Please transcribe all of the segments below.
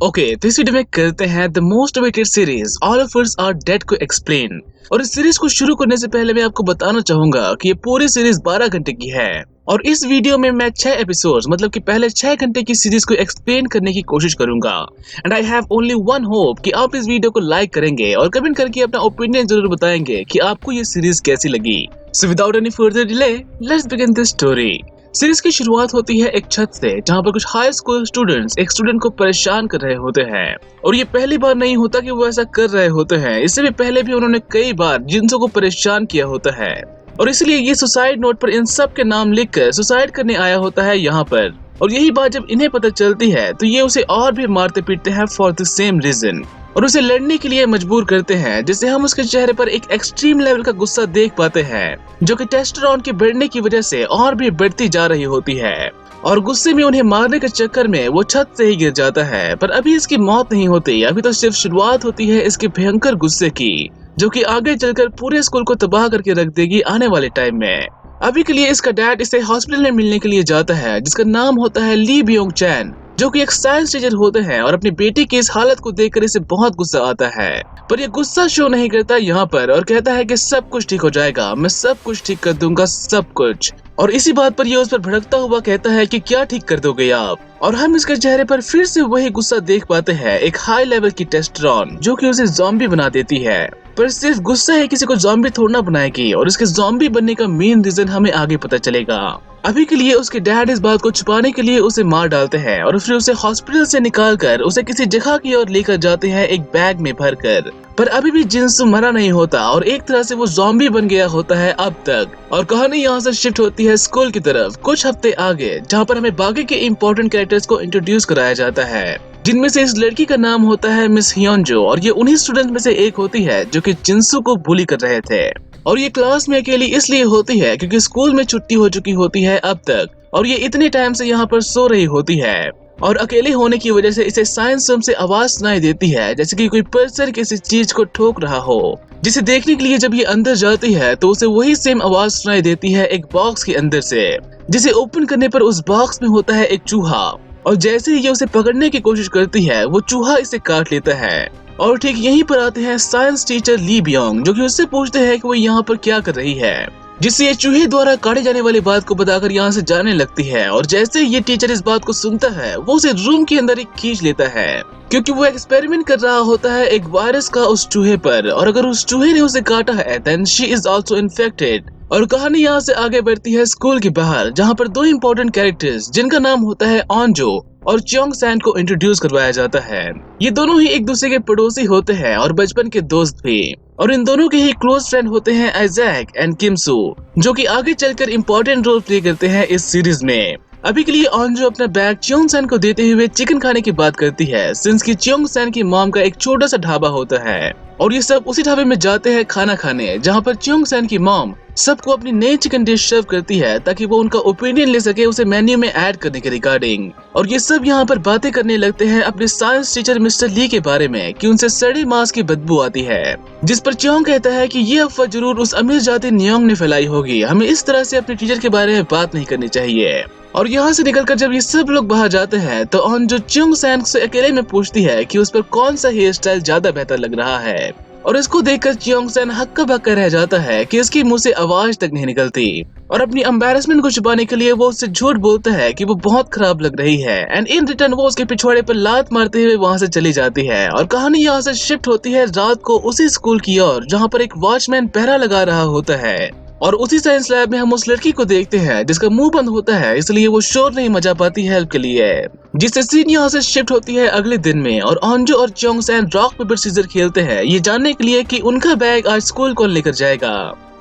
Okay, तो इस video में करते हैं the most awaited series all of us are dead को एक्सप्लेन। और इस सीरीज को शुरू करने से पहले मैं आपको बताना चाहूंगा कि ये पूरी सीरीज 12 घंटे की है और इस वीडियो में मैं 6 एपिसोड्स मतलब कि पहले 6 घंटे की सीरीज को एक्सप्लेन करने की कोशिश करूंगा। And I have only one hope कि आप इस वीडियो को लाइक करेंगे और कमेंट करके अपना ओपिनियन जरूर बताएंगे कि आपको ये सीरीज कैसी लगी। So without any further delay let's begin this story. Series की शुरुआत होती है एक छत से जहाँ पर कुछ हाई स्कूल स्टूडेंट्स एक स्टूडेंट को परेशान कर रहे होते हैं और ये पहली बार नहीं होता कि वो ऐसा कर रहे होते हैं। इससे भी पहले भी उन्होंने कई बार जिन्सों को परेशान किया होता है और इसलिए ये सुसाइड नोट पर इन सब के नाम लिखकर सुसाइड करने आया होता है यहाँ पर। और यही बात जब इन्हें पता चलती है तो ये उसे और भी मारते पीटते हैं फॉर द सेम रीजन और उसे लड़ने के लिए मजबूर करते हैं, जिससे हम उसके चेहरे पर एक एक्सट्रीम लेवल का गुस्सा देख पाते हैं जो कि टेस्टोस्टेरोन के बढ़ने की वजह से और भी बढ़ती जा रही होती है। और गुस्से में उन्हें मारने के चक्कर में वो छत से ही गिर जाता है। पर अभी इसकी मौत नहीं होती, अभी तो सिर्फ शुरुआत होती है इसके भयंकर गुस्से की जो कि आगे चलकर पूरे स्कूल को तबाह करके रख देगी आने वाले टाइम में। अभी के लिए इसका डैड इसे हॉस्पिटल में मिलने के लिए जाता है जिसका नाम होता है ली ब्योंग चैन जो कि एक साइंस टीचर होते हैं और अपनी बेटी की इस हालत को देखकर इसे बहुत गुस्सा आता है। पर ये गुस्सा शो नहीं करता यहाँ पर और कहता है कि सब कुछ ठीक हो जाएगा, मैं सब कुछ ठीक कर दूंगा, सब कुछ। और इसी बात पर ये उस पर भड़कता हुआ कहता है कि क्या ठीक कर दोगे आप। और हम इसके चेहरे पर फिर से वही गुस्सा देख पाते हैं, एक हाई लेवल की टेस्टोस्टेरोन जो कि उसे ज़ॉम्बी बना देती है। पर सिर्फ गुस्सा है किसी को ज़ॉम्बी थोड़ा बनाएगी और इसके ज़ॉम्बी बनने का मेन रीजन हमें आगे पता चलेगा। अभी के लिए उसके डैड इस बात को छुपाने के लिए उसे मार डालते हैं और फिर उसे हॉस्पिटल से निकालकर उसे किसी जगह की ओर लेकर जाते हैं एक बैग में भरकर। पर अभी भी जिन्सु मरा नहीं होता और एक तरह से वो ज़ॉम्बी बन गया होता है अब तक। और कहानी यहाँ से शिफ्ट होती है स्कूल की तरफ कुछ हफ्ते आगे, जहाँ पर हमें बाकी के इम्पोर्टेंट कैरेक्टर्स को इंट्रोड्यूस कराया जाता है, जिनमें से इस लड़की का नाम होता है मिस हियोनजो और ये उन्हीं स्टूडेंट में से एक होती है जो कि जिन्सु को बुली कर रहे थे। और ये क्लास में अकेली इसलिए होती है क्योंकि स्कूल में छुट्टी हो चुकी होती है अब तक और ये इतने टाइम से यहाँ पर सो रही होती है। और अकेले होने की वजह से इसे साइंस रूम से आवाज सुनाई देती है जैसे कि कोई पर्सन किसी चीज को ठोक रहा हो, जिसे देखने के लिए जब ये अंदर जाती है तो उसे वही सेम आवाज सुनाई देती है एक बॉक्स के अंदर से, जिसे ओपन करने पर उस बॉक्स में होता है एक चूहा और जैसे ही ये उसे पकड़ने की कोशिश करती है वो चूहा इसे काट लेता है। और ठीक यहीं पर आते हैं साइंस टीचर ली ब्योंग जो कि उससे पूछते हैं कि वो यहाँ पर क्या कर रही है, जिससे ये चूहे द्वारा काटे जाने वाली बात को बताकर यहाँ से जाने लगती है। और जैसे ये टीचर इस बात को सुनता है वो उसे रूम के अंदर ही खींच लेता है क्योंकि वो एक्सपेरिमेंट कर रहा होता है एक वायरस का उस चूहे पर और अगर उस चूहे ने उसे काटा है then she is also infected. और कहानी यहाँ से आगे बढ़ती है स्कूल के बाहर, जहाँ पर दो इम्पोर्टेंट कैरेक्टर्स जिनका नाम होता है ऑनजो और च्योंग सैन को इंट्रोड्यूस करवाया जाता है। ये दोनों ही एक दूसरे के पड़ोसी होते हैं और बचपन के दोस्त भी, और इन दोनों के ही क्लोज फ्रेंड होते हैं आइजैक एंड किम सू जो कि आगे चलकर इम्पोर्टेंट रोल प्ले करते हैं इस सीरीज में। अभी के लिए ऑनजो अपना बैग च्योंग सैन को देते हुए चिकन खाने की बात करती है सिंस की च्योंग सैन की मॉम का एक छोटा सा ढाबा होता है और ये सब उसी ढाबे में जाते हैं खाना खाने, जहाँ पर च्योंग सैन की मॉम सबको अपनी नई चिकन डिश सर्व करती है ताकि वो उनका ओपिनियन ले सके उसे मेन्यू में ऐड करने के रिगार्डिंग। और ये सब यहाँ पर बातें करने लगते हैं अपने साइंस टीचर मिस्टर ली के बारे में कि उनसे सड़े मांस की बदबू आती है, जिस पर च्योंग कहता है कि ये अफवाह जरूर उस अमीर जाति न्योंग ने फैलाई होगी, हमें इस तरह से अपने टीचर के बारे में बात नहीं करनी चाहिए। और यहाँ से निकलकर जब ये सब लोग बाहर जाते हैं तो ऑनजो च्योंग सैन से अकेले में पूछती है कि उस पर कौन सा हेयर स्टाइल ज्यादा बेहतर लग रहा है और इसको देखकर च्योंग सैन हक्का बक्का रह जाता है कि इसके मुंह से आवाज तक नहीं निकलती और अपनी एम्बैरेसमेंट को छुपाने के लिए वो उससे झूठ बोलता है कि वो बहुत खराब लग रही है एंड इन रिटर्न वो उसके पिछवाड़े पर लात मारते हुए वहां से चली जाती है। और कहानी यहाँ से शिफ्ट होती है रात को उसी स्कूल की ओर जहाँ पर एक वॉचमैन पहरा लगा रहा होता है और उसी साइंस लैब में हम उस लड़की को देखते हैं जिसका मुंह बंद होता है इसलिए वो शोर नहीं मचा पाती हेल्प के लिए, जिससे सीन यहाँ से शिफ्ट होती है अगले दिन में और ऑनजो और Cheong San rock paper scissor खेलते हैं ये जानने के लिए कि उनका बैग आज स्कूल कौन लेकर जाएगा।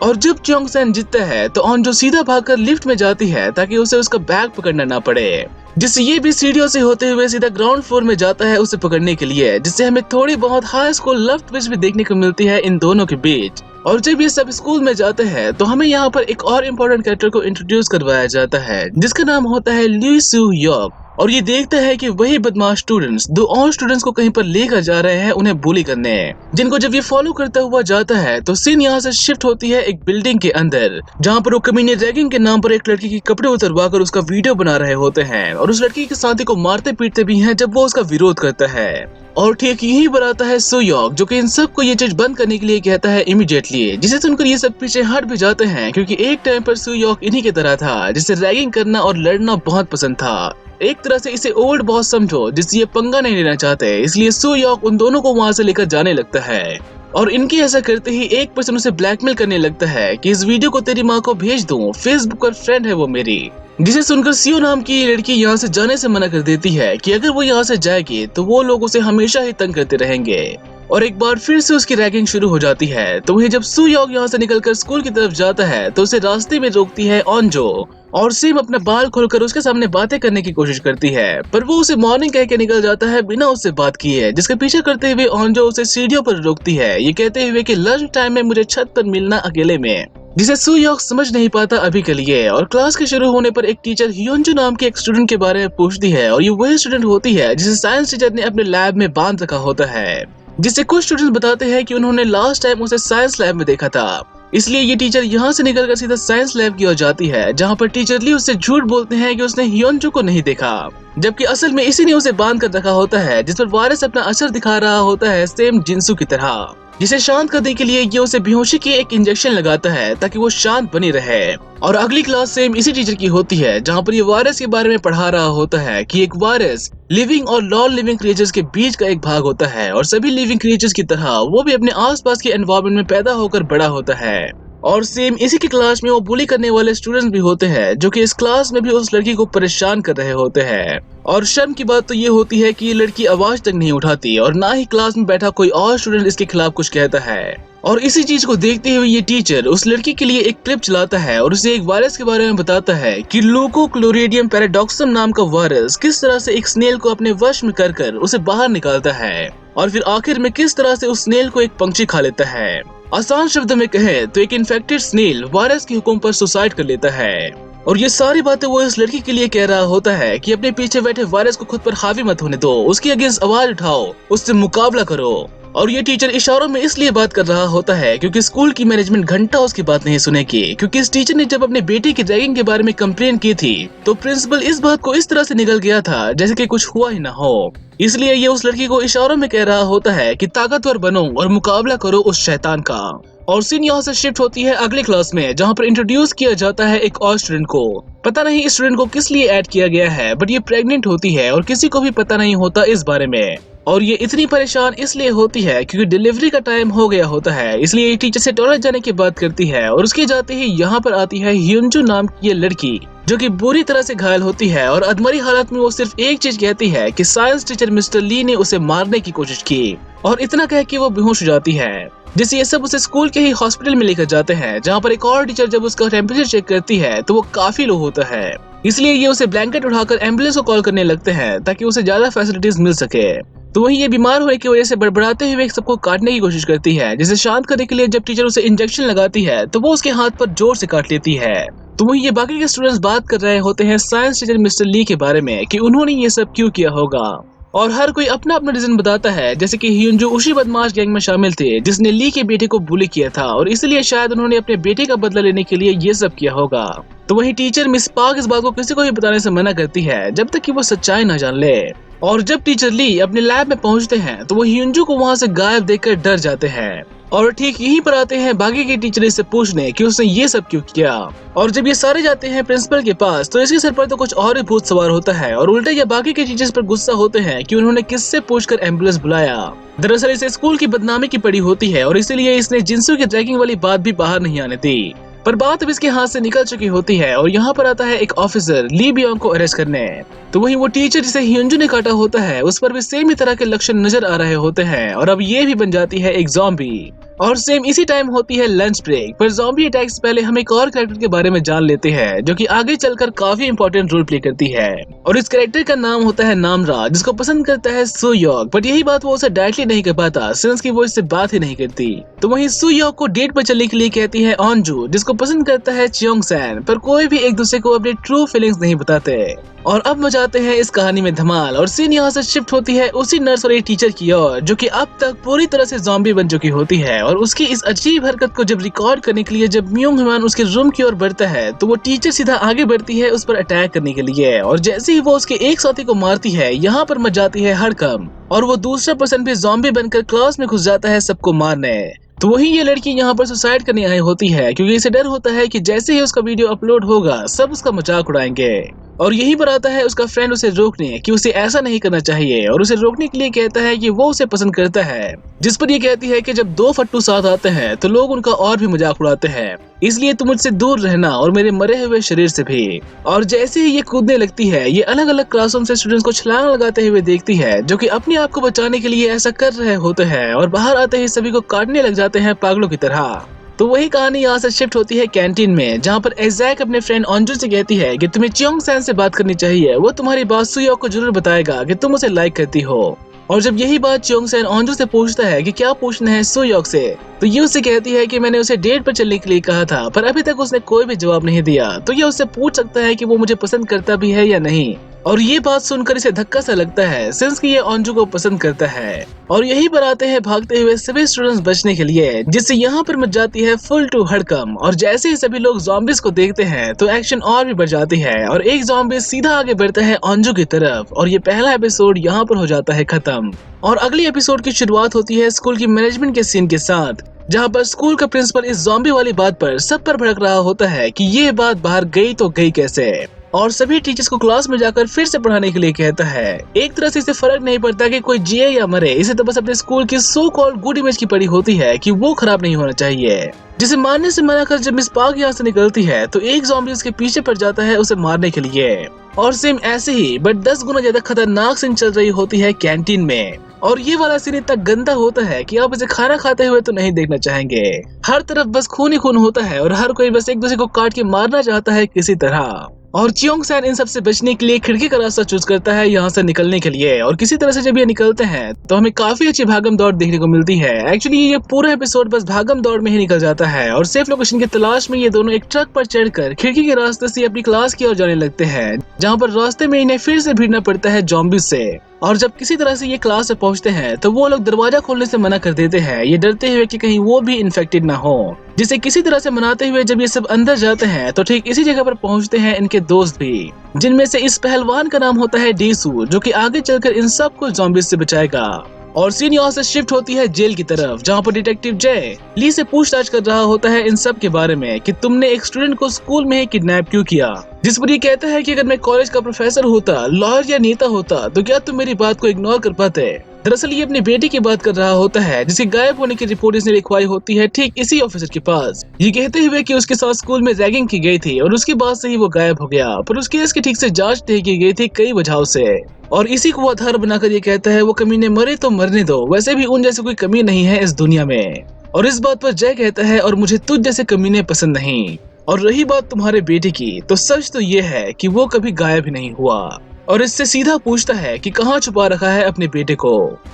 और जब च्योंग सैन जीतता है तो ऑनजो सीधा भागकर लिफ्ट में जाती है ताकि उसे उसका बैग पकड़ना ना पड़े, जिससे ये भी सीढ़ियों से होते हुए सीधा ग्राउंड फ्लोर में जाता है उसे पकड़ने के लिए, जिससे हमें थोड़ी बहुत हाई स्कूल लव ट्विस्ट भी देखने को मिलती है इन दोनों के बीच। और जब ये सब स्कूल में जाते हैं तो हमें यहाँ पर एक और इम्पोर्टेंट कैरेक्टर को इंट्रोड्यूस करवाया जाता है जिसका नाम होता है ली सू योक और ये देखता है कि वही बदमाश स्टूडेंट्स दो और स्टूडेंट्स को कहीं पर लेकर जा रहे हैं उन्हें बुली करने, जिनको जब ये फॉलो करता हुआ जाता है तो सीन यहाँ से शिफ्ट होती है एक बिल्डिंग के अंदर, जहाँ पर वो कमीने रैगिंग के नाम पर एक लड़की के कपड़े उतरवा कर उसका वीडियो बना रहे होते हैं और और उस लड़की के साथी को मारते पीटते भी हैं जब वो उसका विरोध करता है। और ठीक यही बनाता है सुयोक, जो कि इन सब को ये चीज बंद करने के लिए कहता है इमीडिएटली, जिसे सुनकर ये सब पीछे हट भी जाते हैं, क्योंकि एक टाइम पर सुयोक इन्हीं की तरह था जिसे रैगिंग करना और लड़ना बहुत पसंद था। एक तरह से इसे ओल्ड बॉस समझो जिससे ये पंगा नहीं लेना चाहते, इसलिए सुयोक उन दोनों को वहां से लेकर जाने लगता है। और इनके ऐसा करते ही एक पर्सन उसे ब्लैकमेल करने लगता है कि इस वीडियो को तेरी माँ को भेज दूं, फेसबुक पर फ्रेंड है वो मेरी। जिसे सुनकर सियो नाम की लड़की यहाँ से जाने से मना कर देती है कि अगर वो यहाँ से जाएगी तो वो लोग उसे हमेशा ही तंग करते रहेंगे। और एक बार फिर से उसकी रैगिंग शुरू हो जाती है। तो वहीं जब सुयोक यहाँ से निकलकर स्कूल की तरफ जाता है तो उसे रास्ते में रोकती है ऑनजो, और सिम अपना बाल खोलकर उसके सामने बातें करने की कोशिश करती है, पर वो उसे मॉर्निंग कह के निकल जाता है बिना उससे बात किए, जिसका पीछे करते हुए ऑनजो उसे सीढ़ियों पर रोकती है, ये कहते हुए कि लंच टाइम में मुझे छत पर मिलना अकेले में, जिसे सुयोक समझ नहीं पाता अभी के लिए। और क्लास के शुरू होने पर एक टीचर हियोंजो नाम के एक स्टूडेंट के बारे में पूछती है, और ये वही स्टूडेंट होती है जिसे साइंस टीचर ने अपने लैब में बांध रखा होता है, जिससे कुछ स्टूडेंट्स बताते हैं कि उन्होंने लास्ट टाइम उसे साइंस लैब में देखा था। इसलिए ये टीचर यहाँ से निकलकर सीधा साइंस लैब की ओर जाती है, जहाँ पर टीचर ली उससे झूठ बोलते हैं कि उसने हियोंजो को नहीं देखा, जबकि असल में इसी ने उसे बांध कर रखा होता है, जिस पर वायरस अपना असर दिखा रहा होता है सेम जिंसू की तरह, जिसे शांत करने के लिए ये उसे बेहोशी की एक इंजेक्शन लगाता है ताकि वो शांत बनी रहे। और अगली क्लास सेम इसी टीचर की होती है, जहाँ पर ये वायरस के बारे में पढ़ा रहा होता है कि एक वायरस लिविंग और नॉन लिविंग क्रिएचर्स के बीच का एक भाग होता है, और सभी लिविंग क्रिएचर्स की तरह वो भी अपने आसपास के एनवायरनमेंट में पैदा होकर बड़ा होता है। और सेम इसी की क्लास में वो बुली करने वाले स्टूडेंट्स भी होते हैं, जो कि इस क्लास में भी उस लड़की को परेशान कर रहे होते हैं। और शर्म की बात तो ये होती है कि ये लड़की आवाज तक नहीं उठाती, और ना ही क्लास में बैठा कोई और स्टूडेंट इसके खिलाफ कुछ कहता है। और इसी चीज को देखते हुए ये टीचर उस लड़की के लिए एक क्लिप चलाता है और उसे एक वायरस के बारे में बताता है कि लूकोक्लोरीडियम पैराडॉक्सम नाम का वायरस किस तरह से एक स्नेल को अपने वश में कर उसे बाहर निकालता है, और फिर आखिर में किस तरह से उस स्नेल को एक पंछी खा लेता है। आसान शब्दों में कहें तो एक इन्फेक्टेड स्नेल वायरस के हुक्म पर सुसाइड कर लेता है। और ये सारी बातें वो इस लड़की के लिए कह रहा होता है कि अपने पीछे बैठे वायरस को खुद पर हावी मत होने दो, उसके अगेंस्ट आवाज उठाओ, उससे मुकाबला करो। और ये टीचर इशारों में इसलिए बात कर रहा होता है क्योंकि स्कूल की मैनेजमेंट घंटा उसकी बात नहीं सुनेगी, क्योंकि इस टीचर ने जब अपने बेटे की रैगिंग के बारे में कंप्लेन की थी तो प्रिंसिपल इस बात को इस तरह से निकल गया था जैसे कि कुछ हुआ ही ना हो। इसलिए ये उस लड़की को इशारों में कह रहा होता है कि ताकतवर बनो और मुकाबला करो उस शैतान का। और सीन यहाँ से शिफ्ट होती है अगले क्लास में, जहाँ पर इंट्रोड्यूस किया जाता है एक और स्टूडेंट को। पता नहीं इस स्टूडेंट को किस लिए ऐड किया गया है, बट ये प्रेग्नेंट होती है और किसी को भी पता नहीं होता इस बारे में। और ये इतनी परेशान इसलिए होती है क्योंकि डिलीवरी का टाइम हो गया होता है, इसलिए टीचर से टॉयलेट जाने की बात करती है। और उसके जाते ही यहाँ पर आती है हियोंजो नाम की ये लड़की, जो कि बुरी तरह से घायल होती है, और अधमरी हालत में वो सिर्फ एक चीज कहती है कि साइंस टीचर मिस्टर ली ने उसे मारने की कोशिश की, और इतना कह के वो बेहोश हो जाती है। जिससे ये सब उसे स्कूल के ही हॉस्पिटल में लेकर जाते हैं, जहाँ पर एक और टीचर जब उसका टेम्परेचर चेक करती है तो वो काफी लो होता है, इसलिए ये उसे ब्लैंकेट उठाकर एम्बुलेंस को कॉल करने लगते हैं ताकि उसे ज्यादा फैसिलिटीज मिल सके। तो वहीं ये बीमार होने की वजह से बड़बड़ाते हुए सबको काटने की कोशिश करती है, जिसे शांत करने के लिए जब टीचर उसे इंजेक्शन लगाती है तो वो उसके हाथ पर जोर से काट लेती है। तो वहीं ये बाकी के स्टूडेंट्स बात कर रहे होते हैं साइंस टीचर मिस्टर ली के बारे में कि उन्होंने ये सब क्यों किया होगा, और हर कोई अपना अपना रीजन बताता है, जैसे कि हियोंजो उसी बदमाश गैंग में शामिल थे जिसने ली के बेटे को बुली किया था, और इसलिए शायद उन्होंने अपने बेटे का बदला लेने के लिए ये सब किया होगा। तो वहीं टीचर मिस पार्क इस बात को किसी को भी बताने से मना करती है जब तक कि वो सच्चाई न जान ले। और जब टीचर ली अपने लैब में पहुंचते हैं तो वो हियोंजो को वहां से गायब देखकर डर जाते हैं, और ठीक यहीं पर आते हैं बाकी के टीचर इससे पूछने कि उसने ये सब क्यों किया। और जब ये सारे जाते हैं प्रिंसिपल के पास तो इसके सर पर तो कुछ और ही भूत सवार होता है, और उल्टे ये बाकी के टीचर्स पर गुस्सा होते हैं कि उन्होंने किससे पूछकर एम्बुलेंस बुलाया। दरअसल इसे स्कूल की बदनामी की पड़ी होती है, और इसीलिए इसने जिंसू की ट्रैकिंग वाली बात भी बाहर नहीं आने दी। पर बात अब इसके हाथ से निकल चुकी होती है, और यहाँ पर आता है एक ऑफिसर ली बियोंग को अरेस्ट करने। तो वहीं वो टीचर जिसे हियोंजो ने काटा होता है उस पर भी सेम ही तरह के लक्षण नजर आ रहे होते हैं, और अब ये भी बन जाती है एक ज़ॉम्बी। और सेम इसी टाइम होती है लंच ब्रेक, पर ज़ॉम्बी अटैक से पहले हम एक और कैरेक्टर के बारे में जान लेते हैं जो कि आगे चलकर काफी इंपॉर्टेंट रोल प्ले करती है, और इस कैरेक्टर का नाम होता है नामरा, जिसको पसंद करता है सुयोक। बट यही बात वो उसे डायरेक्टली नहीं कर पाता सिंस की वो इससे बात ही नहीं करती। तो वहीं सुयोक को डेट पर चलने के लिए कहती है ऑनजू, जिसको पसंद करता है चियोंग सैन, पर कोई भी एक दूसरे को अपनी ट्रू फीलिंग्स नहीं बताते। और अब मचाते हैं इस कहानी में धमाल और सीन यहाँ से शिफ्ट होती है उसी नर्स और एक टीचर की ओर जो कि अब तक पूरी तरह से ज़ॉम्बी बन चुकी होती है। और उसकी इस अजीब हरकत को जब रिकॉर्ड करने के लिए जब म्योंग ह्यूमन उसके रूम की ओर बढ़ता है तो वो टीचर सीधा आगे बढ़ती है उस पर अटैक करने के लिए। और जैसे ही वो उसके एक साथी को मारती है यहाँ पर मच जाती है हड़कंप और वो दूसरा पर्सन भी ज़ॉम्बी बनकर क्लास में घुस जाता है सबको मारने। तो वही ये लड़की यहाँ पर सुसाइड करने आई होती है क्योंकि इसे डर होता है कि जैसे ही उसका वीडियो अपलोड होगा सब उसका मजाक उड़ाएंगे। और यही पर आता है उसका फ्रेंड उसे रोकने कि उसे ऐसा नहीं करना चाहिए और उसे रोकने के लिए कहता है कि वो उसे पसंद करता है। जिस पर ये कहती है कि जब दो फट्टू साथ आते हैं तो लोग उनका और भी मजाक उड़ाते हैं, इसलिए तुम मुझसे दूर रहना और मेरे मरे हुए शरीर से भी। और जैसे ही ये कूदने लगती है ये अलग अलग क्लासरूम से स्टूडेंट्स को छलांग लगाते हुए देखती है जो कि अपने आप को बचाने के लिए ऐसा कर रहे होते हैं और बाहर आते ही सभी को काटने लग जाते हैं पागलों की तरह। तो वही कहानी यहाँ से शिफ्ट होती है कैंटीन में जहाँ पर एज़ैक अपने फ्रेंड अंजू से कहती है कि तुम्हें चियोंग सैन से बात करनी चाहिए, वो तुम्हारी बात सुयोक को जरूर बताएगा कि तुम उसे लाइक करती हो। और जब यही बात चियोंग सैन अंजू से पूछता है कि क्या पूछना है सुयोक से, तो ये उससे कहती है कि मैंने उसे डेट पर चलने के लिए कहा था पर अभी तक उसने कोई भी जवाब नहीं दिया, तो ये उससे पूछ सकता है कि वो मुझे पसंद करता भी है या नहीं। और ये बात सुनकर इसे धक्का सा लगता है सिंस कि ये अंजू को पसंद करता है। और यही पर आते हैं भागते हुए सभी स्टूडेंट्स बचने के लिए जिससे यहाँ पर मच जाती है फुल टू हड़कंप। और जैसे ही सभी लोग ज़ॉम्बीज़ को देखते हैं तो एक्शन और भी बढ़ जाती है और एक ज़ॉम्बी सीधा आगे बढ़ता है अंजू की तरफ और ये पहला एपिसोड यहाँ पर हो जाता है खत्म। और अगली एपिसोड की शुरुआत होती है स्कूल की मैनेजमेंट के सीन के साथ जहाँ पर स्कूल का प्रिंसिपल इस ज़ॉम्बी वाली बात पर सब पर भड़क रहा होता है कि ये बात बाहर गई तो गई कैसे, और सभी टीचर्स को क्लास में जाकर फिर से पढ़ाने के लिए कहता है। एक तरह से इसे फर्क नहीं पड़ता कि कोई जिए या मरे, इसे तो बस अपने स्कूल की सो कॉल्ड गुड इमेज की पड़ी होती है कि वो खराब नहीं होना चाहिए, जिसे मारने से मना कर जब मिस पार्क यहाँ से निकलती है तो एक ज़ॉम्बी उसके पीछे पड़ जाता है उसे मारने के लिए। और सेम ऐसे ही बट 10 गुना ज्यादा खतरनाक सीन चल रही होती है कैंटीन में। और ये वाला सीन इतना गंदा होता है कि आप इसे खाना खाते हुए तो नहीं देखना चाहेंगे। हर तरफ बस खून ही खून होता है और हर कोई बस एक दूसरे को काट के मारना चाहता है किसी तरह। और चियोंग सैन इन सब से बचने के लिए खिड़की का रास्ता चूज करता है यहाँ से निकलने के लिए। और किसी तरह से जब ये निकलते हैं तो हमें काफी अच्छी भागम दौड़ देखने को मिलती है। एक्चुअली ये पूरा एपिसोड बस भागम दौड़ में ही निकल जाता है और सेफ लोकेशन की तलाश में ये दोनों एक ट्रक पर चढ़कर खिड़की के रास्ते से अपनी क्लास की ओर जाने लगते हैं, जहाँ पर रास्ते में इन्हें फिर से भिड़ना पड़ता है ज़ॉम्बीज़ से। और जब किसी तरह से ये क्लास में पहुंचते हैं तो वो लोग दरवाजा खोलने से मना कर देते हैं, ये डरते हुए कि कहीं वो भी इन्फेक्टेड ना हो। जिसे किसी तरह से मनाते हुए जब ये सब अंदर जाते हैं तो ठीक इसी जगह पर पहुंचते हैं इनके दोस्त भी, जिनमें से इस पहलवान का नाम होता है डीसू, जो कि आगे चलकर इन सबको ज़ॉम्बीज़ से बचाएगा। और सीन यहाँ से शिफ्ट होती है जेल की तरफ, जहाँ पर डिटेक्टिव जय ली से पूछताछ कर रहा होता है इन सब के बारे में कि तुमने एक स्टूडेंट को स्कूल में ही किडनैप क्यों किया। जिस पर ये कहता है कि अगर मैं कॉलेज का प्रोफेसर होता, लॉयर या नेता होता तो क्या तुम मेरी बात को इग्नोर कर पाते। दरअसल ये अपनी बेटी की बात कर रहा होता है जिसके गायब होने की रिपोर्ट इसने लिखवाई होती है ठीक इसी ऑफिसर के पास, ये कहते हुए कि उसके साथ स्कूल में रैगिंग की गई थी और उसके बाद से ही वो गायब हो गया, पर उस केस की ठीक से जांच नहीं की गई थी कई वजहों से। और इसी को आधार बनाकर ये कहता है वो कमीने मरे तो मरने दो, वैसे भी उन जैसे कोई कमी नहीं है इस दुनिया में। और इस बात पर जय कहता है और मुझे तुझ जैसे कमीने पसंद नहीं। और रही बात तुम्हारे बेटे की, तो सच तो ये है कि वो कभी गायब ही नहीं हुआ। और इससे सीधा पूछता है कि कहाँ छुपा रखा है अपने बेटे को।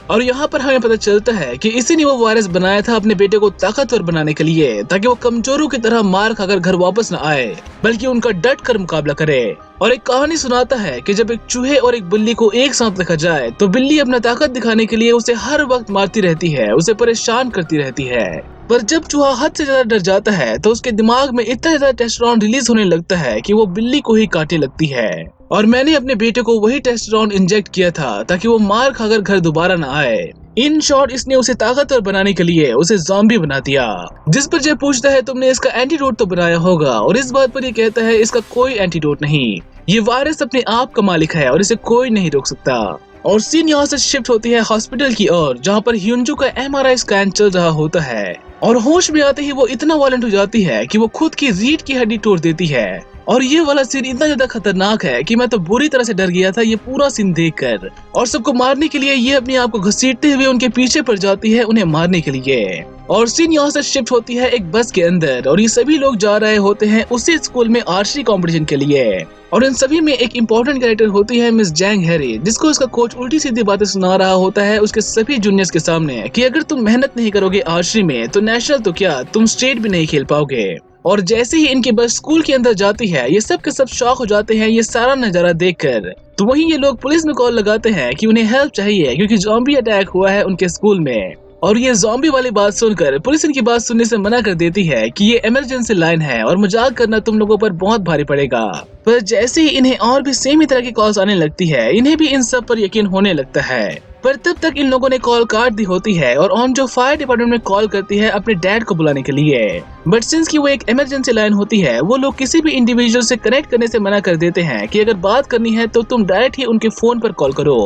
और यहाँ पर हमें पता चलता है कि इसी ने वो वायरस बनाया था अपने बेटे को ताकतवर बनाने के लिए, ताकि वो कमजोरों की तरह मार खाकर घर वापस न आए बल्कि उनका डट कर मुकाबला करे। और एक कहानी सुनाता है कि जब एक चूहे और एक बिल्ली को एक साथ रखा जाए तो बिल्ली अपना ताकत दिखाने के लिए उसे हर वक्त मारती रहती है, उसे परेशान करती रहती है। पर जब चूहा हद से ज्यादा डर जाता है तो उसके दिमाग में इतना ज्यादा टेस्टोस्टेरोन रिलीज होने लगता है कि वो बिल्ली को ही काटने लगती है। और मैंने अपने बेटे को वही टेस्टोस्टेरोन इंजेक्ट किया था ताकि वो मार खाकर घर दोबारा न आए। इन शॉर्ट इसने उसे ताकतवर बनाने के लिए उसे ज़ॉम्बी बना दिया। जिस पर जय पूछता है तुमने इसका एंटीडोट तो बनाया होगा, और इस बात पर ये कहता है इसका कोई एंटीडोट नहीं, ये वायरस अपने आप का मालिक है और इसे कोई नहीं रोक सकता। और सीन यहाँ से शिफ्ट होती है हॉस्पिटल की ओर, जहाँ पर ह्यूंजू का MRI स्कैन चल रहा होता है और होश में आते ही वो इतना वायलेंट हो जाती है कि वो खुद की रीढ़ की हड्डी तोड़ देती है। और ये वाला सीन इतना ज्यादा खतरनाक है कि मैं तो बुरी तरह से डर गया था ये पूरा सीन देखकर। और सबको मारने के लिए ये अपने आप को घसीटते हुए उनके पीछे पड़ जाती है उन्हें मारने के लिए। और सीन यहाँ से शिफ्ट होती है एक बस के अंदर और ये सभी लोग जा रहे होते हैं उसी स्कूल में आर्चरी कंपटीशन के लिए। और इन सभी में एक इम्पोर्टेंट कैरेक्टर होती है मिस जैंग हैरी, जिसको उसका कोच उल्टी सीधी बातें सुना रहा होता है उसके सभी जूनियर्स के सामने कि अगर तुम मेहनत नहीं करोगे आर्चरी में तो नेशनल तो क्या तुम स्टेट भी नहीं खेल पाओगे। और जैसे ही इनकी बस स्कूल के अंदर जाती है, ये सब के सब शॉक हो जाते हैं ये सारा नजारा देखकर। तो वहीं ये लोग पुलिस में कॉल लगाते हैं कि उन्हें हेल्प चाहिए क्योंकि ज़ॉम्बी अटैक हुआ है उनके स्कूल में। और ये ज़ॉम्बी वाली बात सुनकर पुलिस इनकी बात सुनने से मना कर देती है कि ये इमरजेंसी लाइन है और मजाक करना तुम लोगों पर बहुत भारी पड़ेगा। पर जैसे ही इन्हें और भी सेम ही तरह की कॉल्स आने लगती है, इन्हें भी इन सब पर यकीन होने लगता है। पर तब तक इन लोगों ने कॉल काट दी होती है और ऑन जो फायर डिपार्टमेंट में कॉल करती है अपने डैड को बुलाने के लिए। बट सिंस की वो एक इमरजेंसी लाइन होती है, वो लोग किसी भी इंडिविजुअल से कनेक्ट करने से मना कर देते हैं कि अगर बात करनी है तो तुम डायरेक्ट ही उनके फोन पर कॉल करो।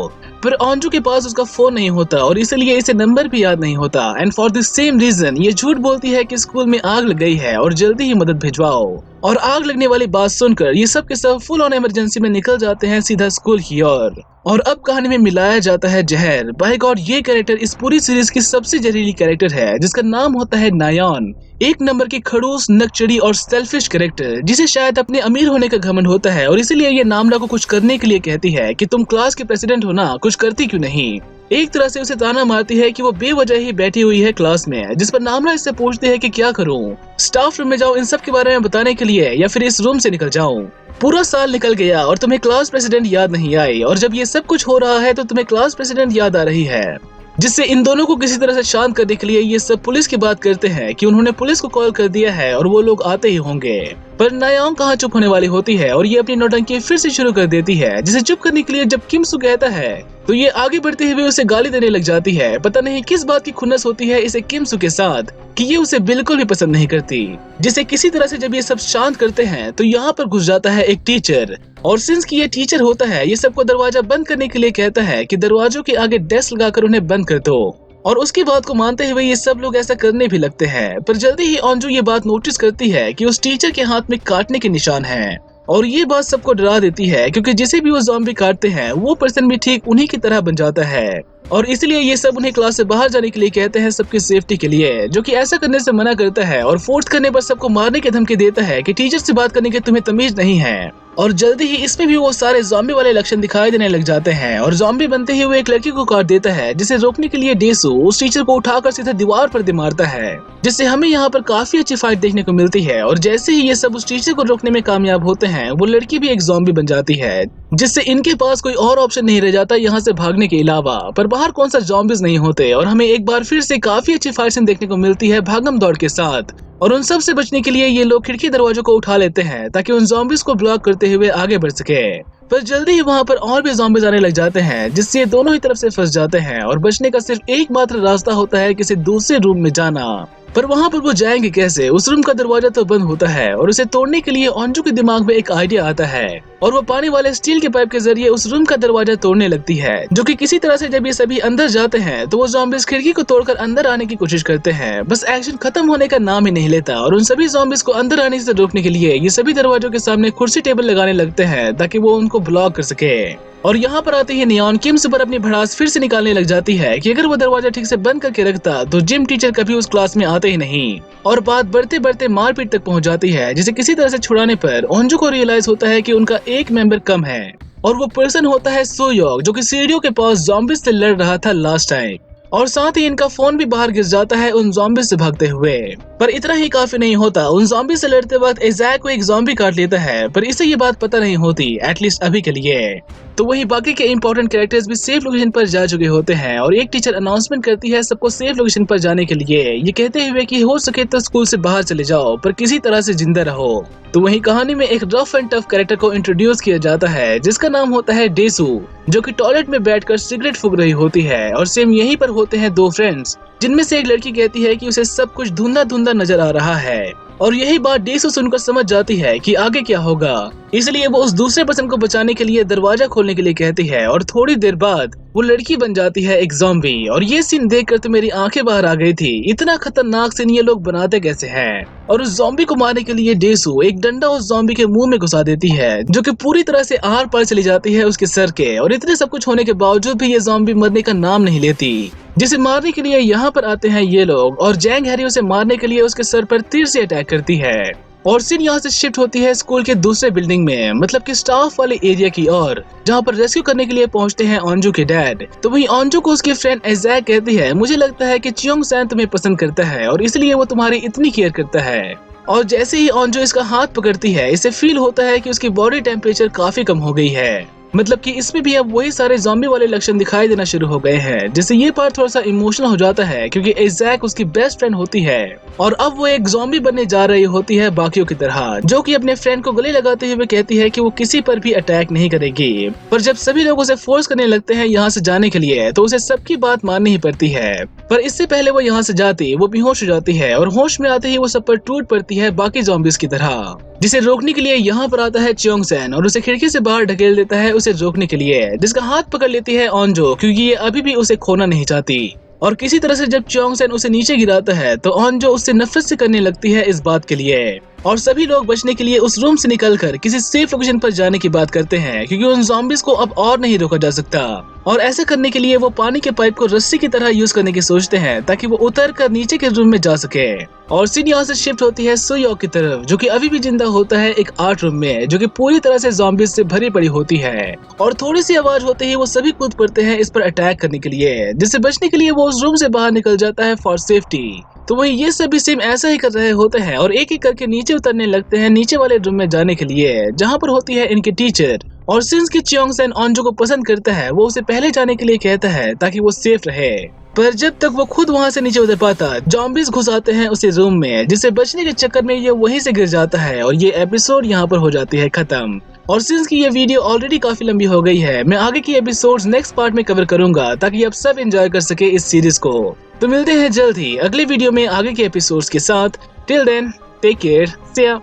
पर ऑन्जू के पास उसका फोन नहीं होता और इसलिए इसे नंबर भी याद नहीं होता। And for the same reason ये झूठ बोलती है कि स्कूल में आग लग गई है और जल्दी ही मदद भिजवाओ। और आग लगने वाली बात सुनकर ये सब के सब फुल ऑन इमरजेंसी में निकल जाते हैं सीधा स्कूल की ओर। और अब कहानी में मिलाया जाता है जहर। बाय गॉड, ये कैरेक्टर इस पूरी सीरीज की सबसे जहरीली कैरेक्टर है जिसका नाम होता है नायॉन। एक नंबर की खड़ूस, नकचड़ी और सेल्फिश कैरेक्टर जिसे शायद अपने अमीर होने का घमंड होता है और इसीलिए ये नामला को कुछ करने के लिए कहती है कि तुम क्लास के प्रेसिडेंट हो ना, कुछ करती क्यों नहीं। एक तरह से उसे ताना मारती है कि वो बेवजह ही बैठी हुई है क्लास में, जिस पर नामला इससे पूछती है कि क्या करूं, स्टाफ रूम में जाऊं इन सब के बारे में बताने के लिए या फिर इस रूम से निकल जाऊं। पूरा साल निकल गया और तुम्हें क्लास प्रेसिडेंट याद नहीं आई, और जब ये सब कुछ हो रहा है तो तुम्हें क्लास प्रेसिडेंट याद आ रही है। जिससे इन दोनों को किसी तरह से शांत करने के लिए ये सब पुलिस की बात करते हैं कि उन्होंने पुलिस को कॉल कर दिया है और वो लोग आते ही होंगे। पर नायोंग कहाँ चुप होने वाली होती है और ये अपनी नौटंकी फिर से शुरू कर देती है, जिसे चुप करने के लिए जब किम सू कहता है तो ये आगे बढ़ते हुए उसे गाली देने लग जाती है। पता नहीं किस बात की खुन्नस होती है इसे किम सू के साथ कि ये उसे बिल्कुल भी पसंद नहीं करती। जिसे किसी तरह से जब ये सब शांत करते हैं तो यहाँ पर घुस जाता है एक टीचर, और सिंस की ये टीचर होता है ये सबको दरवाजा बंद करने के लिए कहता है कि दरवाजों के आगे डेस्क लगाकर उन्हें बंद कर दो। और उसकी बात को मानते हुए ये सब लोग ऐसा करने भी लगते हैं। पर जल्दी ही ऑन्जू ये बात नोटिस करती है कि उस टीचर के हाथ में काटने के निशान हैं। और ये बात सबको डरा देती है क्योंकि जिसे भी वो ज़ॉम्बी काटते हैं वो पर्सन भी ठीक उन्हीं की तरह बन जाता है। और इसलिए ये सब उन्हें क्लास से बाहर जाने के लिए कहते हैं सबकी सेफ्टी के लिए, जो कि ऐसा करने से मना करता है और फोर्स करने पर सबको मारने की धमकी देता है कि टीचर से बात करने की तुम्हें तमीज नहीं है। और जल्दी ही इसमें भी वो सारे ज़ॉम्बी वाले लक्षण दिखाई देने लग जाते हैं और ज़ॉम्बी बनते ही वो एक लड़की को काट देता है, जिसे रोकने के लिए डेसू उस टीचर को उठाकर सीधा दीवार पर दे मारता है, जिससे हमें यहाँ पर काफी अच्छी फाइट देखने को मिलती है। और जैसे ही ये सब उस टीचर को रोकने में कामयाब होते हैं वो लड़की भी एक ज़ॉम्बी बन जाती है, जिससे इनके पास कोई और ऑप्शन नहीं रह जाता यहाँ से भागने के अलावा। पर बाहर कौन सा ज़ॉम्बीज नहीं होते और हमें एक बार फिर से काफी अच्छी फाइट सीन देखने को मिलती है भागम दौड़ के साथ। और उन सब से बचने के लिए ये लोग खिड़की दरवाजों को उठा लेते हैं ताकि उन ज़ॉम्बीज को ब्लॉक करते हुए आगे बढ़ सके। पर जल्दी ही वहाँ पर और भी ज़ॉम्बीज आने लग जाते हैं, जिससे दोनों ही तरफ से फंस जाते हैं और बचने का सिर्फ एकमात्र रास्ता होता है किसी दूसरे रूम में जाना। पर वहाँ पर वो जाएंगे कैसे? उस रूम का दरवाजा तो बंद होता है और उसे तोड़ने के लिए ऑन्जू के दिमाग में एक आइडिया आता है और वो पानी वाले स्टील के पाइप के जरिए उस रूम का दरवाजा तोड़ने लगती है, जो कि किसी तरह से जब ये सभी अंदर जाते हैं तो वो ज़ॉम्बीज खिड़की को तोड़कर अंदर आने की कोशिश करते हैं। बस एक्शन खत्म होने का नाम ही नहीं लेता और उन सभी ज़ॉम्बीज को अंदर आने से रोकने के लिए ये सभी दरवाजों के सामने कुर्सी टेबल लगाने लगते हैं ताकि वो उनको ब्लॉक कर सके। और यहाँ पर आते ही नियॉन किम से पर अपनी भड़ास फिर से निकालने लग जाती है कि अगर वो दरवाजा ठीक से बंद करके रखता तो जिम टीचर कभी उस क्लास में आते ही नहीं। और बात बढ़ते बढ़ते मारपीट तक पहुँच जाती है, जिसे किसी तरह से छुड़ाने पर ऑन्जू को रियलाइज होता है कि उनका एक मेंबर कम है और वो पर्सन होता है सोयोग, जो कि सीढ़ियों के पास ज़ॉम्बीज से लड़ रहा था लास्ट टाइम। और साथ ही इनका फोन भी बाहर गिर जाता है उन ज़ॉम्बीज से भागते हुए। पर इतना ही काफी नहीं होता, उन ज़ॉम्बी से लड़ते वक्त एज़ैक को एक ज़ॉम्बी काट लेता है, पर इसे ये बात पता नहीं होती, एटलीस्ट अभी के लिए। तो वही बाकी के इंपॉर्टेंट कैरेक्टर्स भी सेफ लोकेशन पर जा चुके होते हैं और एक टीचर अनाउंसमेंट करती है सबको सेफ लोकेशन पर जाने के लिए, ये कहते हुए कि हो सके तो स्कूल से बाहर चले जाओ पर किसी तरह से जिंदा रहो। तो वही कहानी में एक रफ एंड टफ कैरेक्टर को इंट्रोड्यूस किया जाता है, जिसका नाम होता है डेसू, जो कि टॉयलेट में बैठकर सिगरेट फूंक रही होती है। और सेम यहीं पर होते हैं दो फ्रेंड्स, जिनमें से एक लड़की कहती है कि उसे सब कुछ धुंधला धुंधला नजर आ रहा है। और यही बात डेसू सुनकर समझ जाती है कि आगे क्या होगा, इसलिए वो उस दूसरे पर्सन को बचाने के लिए दरवाजा खोलने के लिए कहती है और थोड़ी देर बाद वो लड़की बन जाती है एक ज़ॉम्बी। और ये सीन देखकर तो मेरी आंखें बाहर आ गई थी, इतना खतरनाक सीन ये लोग बनाते कैसे हैं। और उस ज़ॉम्बी को मारने के लिए डेसू एक डंडा उस ज़ॉम्बी के मुंह में घुसा देती है, जो कि पूरी तरह से आर पार चली जाती है उसके सर के। और इतने सब कुछ होने के बावजूद भी ये ज़ॉम्बी मरने का नाम नहीं लेती, जिसे मारने के लिए यहाँ पर आते हैं ये लोग। और जैंग हैरी उसे मारने के लिए उसके सर पर तीर से अटैक करती है। और सीन यहाँ से शिफ्ट होती है स्कूल के दूसरे बिल्डिंग में, मतलब कि स्टाफ वाले एरिया की ओर, जहाँ पर रेस्क्यू करने के लिए पहुँचते हैं ऑन्जू के डैड। तो वहीं ऑन्जू को उसकी फ्रेंड एज़ैक कहती है, मुझे लगता है कि चियोंग सैन तुम्हें पसंद करता है और इसलिए वो तुम्हारी इतनी केयर करता है। और जैसे ही ऑन्जो इसका हाथ पकड़ती है, इसे फील होता है कि उसकी बॉडी टेम्परेचर काफी कम हो गई है। मतलब कि इसमें भी अब वही सारे ज़ॉम्बी वाले लक्षण दिखाई देना शुरू हो गए हैं, जिससे ये पार्ट थोड़ा सा इमोशनल हो जाता है क्योंकि इज़ैक उसकी बेस्ट फ्रेंड होती है और अब वो एक ज़ॉम्बी बनने जा रही होती है बाकियों की तरह, जो कि अपने फ्रेंड को गले लगाते हुए कहती है कि वो किसी पर भी अटैक नहीं करेगी। पर जब सभी लोग उसे फोर्स करने लगते हैं यहाँ से जाने के लिए, तो उसे सबकी बात माननी ही पड़ती है। पर इससे पहले वो यहाँ से जाती, वो बेहोश हो जाती है और होश में आते ही वो सब पर टूट पड़ती है बाकी ज़ॉम्बीज़ की तरह, जिसे रोकने के लिए यहाँ पर आता है च्योंग सैन और उसे खिड़की से बाहर ढकेल देता है उसे रोकने के लिए, जिसका हाथ पकड़ लेती है ऑन्जो क्योंकि ये अभी भी उसे खोना नहीं चाहती। और किसी तरह से जब च्योंग सैन उसे नीचे गिराता है तो ऑन्जो उससे नफरत से करने लगती है इस बात के लिए, और सभी लोग बचने के लिए उस रूम से निकलकर किसी सेफ लोकेशन पर जाने की बात करते हैं क्योंकि उन ज़ॉम्बीज़ को अब और नहीं रोका जा सकता। और ऐसा करने के लिए वो पानी के पाइप को रस्सी की तरह यूज करने की सोचते हैं ताकि वो उतर कर नीचे के रूम में जा सके। और सीन यहाँ से शिफ्ट होती है सुयोक की तरफ, जो कि अभी भी जिंदा होता है एक आर्ट रूम में, जो कि पूरी तरह से ज़ॉम्बीज़ से भरी पड़ी होती है। और थोड़ी सी आवाज होते ही वो सभी कूद पड़ते हैं इस पर अटैक करने के लिए, जिससे बचने के लिए वो उस रूम से बाहर निकल जाता है फॉर सेफ्टी। तो वही ये सभी सेम ऐसा ही कर रहे होते हैं और एक एक करके नीचे उतरने लगते हैं नीचे वाले रूम में जाने के लिए, जहाँ पर होती है इनकी टीचर। और सिंस की च्योंग सैन ऑन्जो को पसंद करता है, वो उसे पहले जाने के लिए कहता है ताकि वो सेफ रहे। पर जब तक वो खुद वहाँ से नीचे उतर पाता, ज़ॉम्बीज़ घुस आते हैं उसे रूम में, जिससे बचने के चक्कर में ये वहीं से गिर जाता है और ये एपिसोड यहाँ पर हो जाती है खत्म। और सिंस की ये वीडियो ऑलरेडी काफी लंबी हो गई है, मैं आगे की एपिसोड्स नेक्स्ट पार्ट में कवर करूंगा ताकि आप सब एंजॉय कर सके इस सीरीज को। तो मिलते हैं जल्द ही अगले वीडियो में आगे के एपिसोड्स के साथ। टिल देन टेक केयर, सी या।